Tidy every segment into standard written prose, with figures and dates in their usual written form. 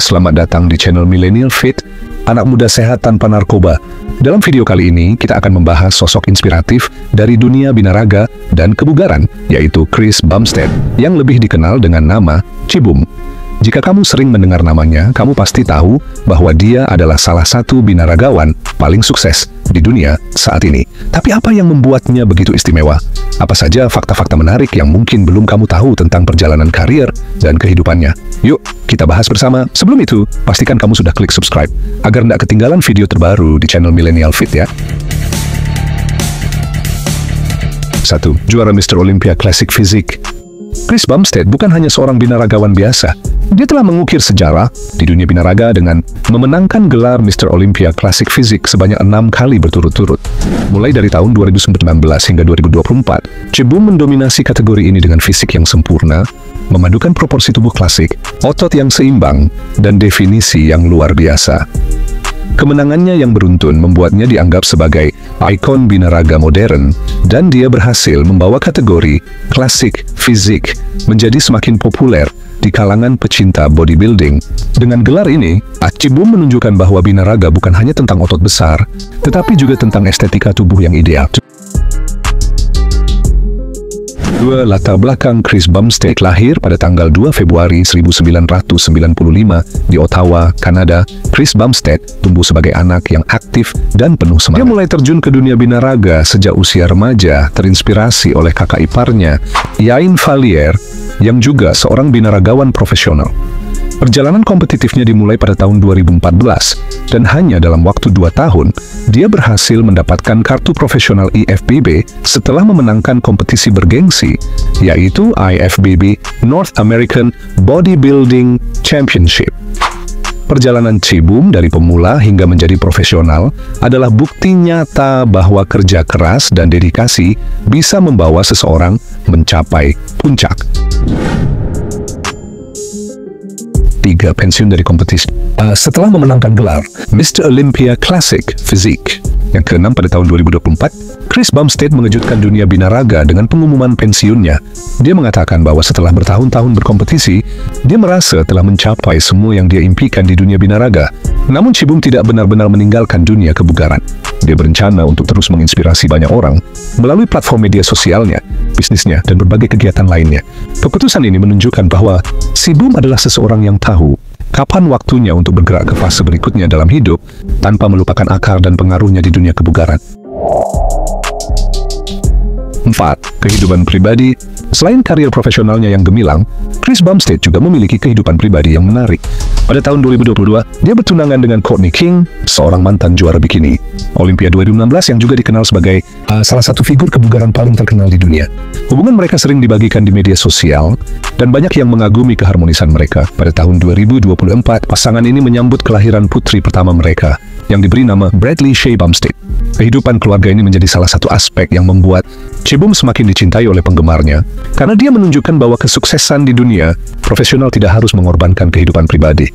Selamat datang di channel Millennial Fit, anak muda sehat tanpa narkoba. Dalam video kali ini, kita akan membahas sosok inspiratif dari dunia binaraga dan kebugaran, yaitu Chris Bumstead, yang lebih dikenal dengan nama Chibum. Jika kamu sering mendengar namanya, kamu pasti tahu bahwa dia adalah salah satu binaragawan paling sukses di dunia saat ini. Tapi apa yang membuatnya begitu istimewa? Apa saja fakta-fakta menarik yang mungkin belum kamu tahu tentang perjalanan karir dan kehidupannya? Yuk, kita bahas bersama. Sebelum itu, pastikan kamu sudah klik subscribe agar tidak ketinggalan video terbaru di channel Millennial Fit ya. 1. Juara Mr. Olympia Classic Physique. Chris Bumstead bukan hanya seorang binaragawan biasa. Dia telah mengukir sejarah di dunia binaraga dengan memenangkan gelar Mr. Olympia Classic Physique sebanyak 6 kali berturut-turut. Mulai dari tahun 2019 hingga 2024, Chibum mendominasi kategori ini dengan fisik yang sempurna, memadukan proporsi tubuh klasik, otot yang seimbang, dan definisi yang luar biasa. Kemenangannya yang beruntun membuatnya dianggap sebagai ikon binaraga modern, dan dia berhasil membawa kategori klasik fisik menjadi semakin populer di kalangan pecinta bodybuilding. Dengan gelar ini, Chibum menunjukkan bahwa binaraga bukan hanya tentang otot besar, tetapi juga tentang estetika tubuh yang ideal. 2. Latar belakang Chris Bumstead. Lahir pada tanggal 2 Februari 1995 di Ottawa, Kanada, Chris Bumstead tumbuh sebagai anak yang aktif dan penuh semangat. Dia mulai terjun ke dunia binaraga sejak usia remaja, terinspirasi oleh kakak iparnya, Yain Valier, yang juga seorang binaragawan profesional. Perjalanan kompetitifnya dimulai pada tahun 2014, dan hanya dalam waktu 2 tahun, dia berhasil mendapatkan kartu profesional IFBB setelah memenangkan kompetisi bergengsi, yaitu IFBB North American Bodybuilding Championship. Perjalanan Chibum dari pemula hingga menjadi profesional adalah bukti nyata bahwa kerja keras dan dedikasi bisa membawa seseorang mencapai puncak. 3. Pensiun dari kompetisi. Setelah memenangkan gelar Mr. Olympia Classic Physique yang ke-6 pada tahun 2024, Chris Bumstead mengejutkan dunia binaraga dengan pengumuman pensiunnya. Dia mengatakan bahwa setelah bertahun-tahun berkompetisi, dia merasa telah mencapai semua yang dia impikan di dunia binaraga. Namun Chibum tidak benar-benar meninggalkan dunia kebugaran. Dia berencana untuk terus menginspirasi banyak orang melalui platform media sosialnya, bisnisnya, dan berbagai kegiatan lainnya. Keputusan ini menunjukkan bahwa Chibum adalah seseorang yang tahu kapan waktunya untuk bergerak ke fase berikutnya dalam hidup tanpa melupakan akar dan pengaruhnya di dunia kebugaran. 4. Kehidupan pribadi. Selain karir profesionalnya yang gemilang, Chris Bumstead juga memiliki kehidupan pribadi yang menarik. Pada tahun 2022, dia bertunangan dengan Courtney King, seorang mantan juara bikini Olympia 2016 yang juga dikenal sebagai salah satu figur kebugaran paling terkenal di dunia. Hubungan mereka sering dibagikan di media sosial, dan banyak yang mengagumi keharmonisan mereka. Pada tahun 2024, pasangan ini menyambut kelahiran putri pertama mereka, yang diberi nama Bradley Shea Bumstead. Kehidupan keluarga ini menjadi salah satu aspek yang membuat Chibum semakin dicintai oleh penggemarnya, karena dia menunjukkan bahwa kesuksesan di dunia profesional tidak harus mengorbankan kehidupan pribadi.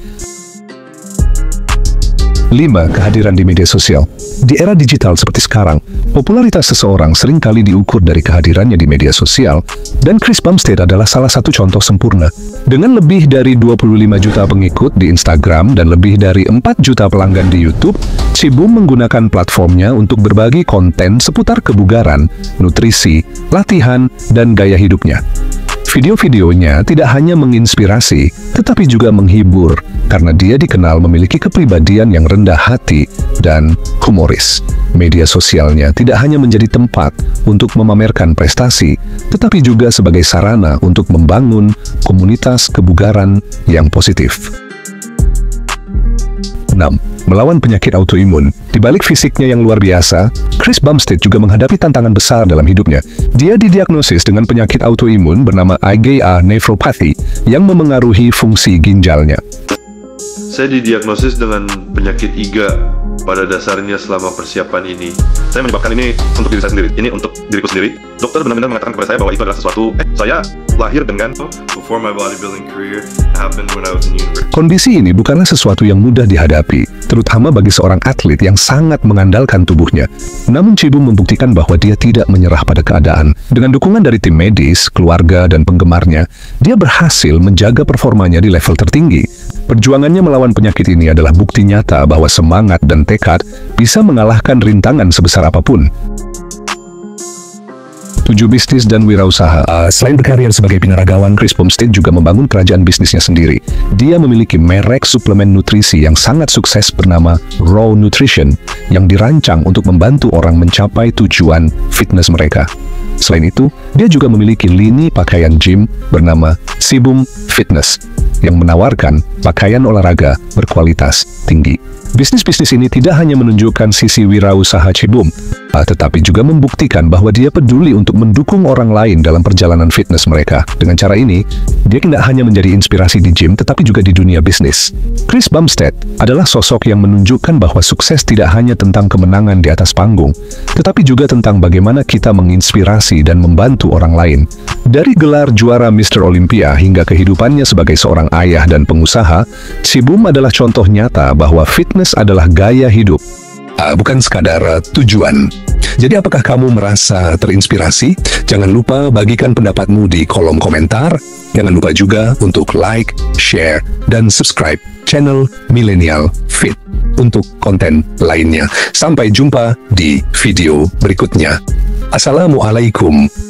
5. Kehadiran di media sosial. Di era digital seperti sekarang, popularitas seseorang seringkali diukur dari kehadirannya di media sosial, dan Chris Bumstead adalah salah satu contoh sempurna. Dengan lebih dari 25 juta pengikut di Instagram dan lebih dari 4 juta pelanggan di YouTube, Chibum menggunakan platformnya untuk berbagi konten seputar kebugaran, nutrisi, latihan, dan gaya hidupnya. Video-videonya tidak hanya menginspirasi, tetapi juga menghibur, karena dia dikenal memiliki kepribadian yang rendah hati dan humoris. Media sosialnya tidak hanya menjadi tempat untuk memamerkan prestasi, tetapi juga sebagai sarana untuk membangun komunitas kebugaran yang positif. 6. Melawan penyakit autoimun. Di balik fisiknya yang luar biasa, Chris Bumstead juga menghadapi tantangan besar dalam hidupnya. Dia didiagnosis dengan penyakit autoimun bernama IgA nephropathy yang memengaruhi fungsi ginjalnya. Saya didiagnosis dengan penyakit IgA. Pada dasarnya selama persiapan ini, saya menyebabkan ini untuk diri saya sendiri, ini untuk diriku sendiri. Dokter benar-benar mengatakan kepada saya bahwa itu adalah sesuatu, saya lahir dengan before my bodybuilding career happened when I was in university. Kondisi ini bukanlah sesuatu yang mudah dihadapi, terutama bagi seorang atlet yang sangat mengandalkan tubuhnya. Namun Chibum membuktikan bahwa dia tidak menyerah pada keadaan. Dengan dukungan dari tim medis, keluarga, dan penggemarnya, dia berhasil menjaga performanya di level tertinggi. Perjuangannya melawan penyakit ini adalah bukti nyata bahwa semangat dan tekad bisa mengalahkan rintangan sebesar apapun. 7. Bisnis dan wirausaha. Selain berkarir sebagai binaragawan, Chris Bumstead juga membangun kerajaan bisnisnya sendiri. Dia memiliki merek suplemen nutrisi yang sangat sukses bernama Raw Nutrition, yang dirancang untuk membantu orang mencapai tujuan fitness mereka. Selain itu, dia juga memiliki lini pakaian gym bernama Sibum Fitness, yang menawarkan pakaian olahraga berkualitas tinggi. Bisnis-bisnis ini tidak hanya menunjukkan sisi wirausaha Sibum, tetapi juga membuktikan bahwa dia peduli untuk mendukung orang lain dalam perjalanan fitness mereka. Dengan cara ini, dia tidak hanya menjadi inspirasi di gym, tetapi juga di dunia bisnis. Chris Bumstead adalah sosok yang menunjukkan bahwa sukses tidak hanya tentang kemenangan di atas panggung, tetapi juga tentang bagaimana kita menginspirasi dan membantu orang lain. Dari gelar juara Mr. Olympia hingga kehidupannya sebagai seorang ayah dan pengusaha, Sibum adalah contoh nyata bahwa fitness adalah gaya hidup, bukan sekadar tujuan. Jadi apakah kamu merasa terinspirasi? Jangan lupa bagikan pendapatmu di kolom komentar. Jangan lupa juga untuk like, share, dan subscribe channel Millennial Fit untuk konten lainnya. Sampai jumpa di video berikutnya. Assalamualaikum.